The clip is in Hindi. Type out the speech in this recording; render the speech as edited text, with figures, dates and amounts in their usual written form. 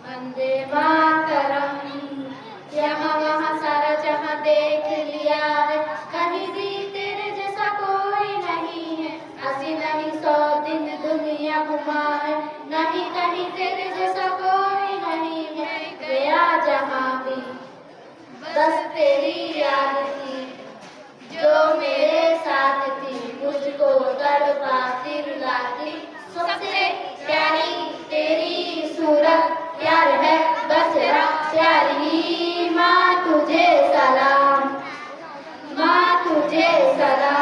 वंदे मातरम। यहाँ वहाँ सारा जहाँ देख लिया है, कहीं भी तेरे जैसा कोई नहीं है। अस्सी नहीं 100 दिन दुनिया घुमा है, नहीं कहीं तेरे जैसा कोई नहीं है। गया जहाँ भी बस तेरी याद थी, जो मेरे साथ थी मुझको तड़पाती रुलाती। सबसे प्यारी तेरी सूरत प्यार है बस प्यारी। माँ तुझे सलाम, माँ तुझे सलाम।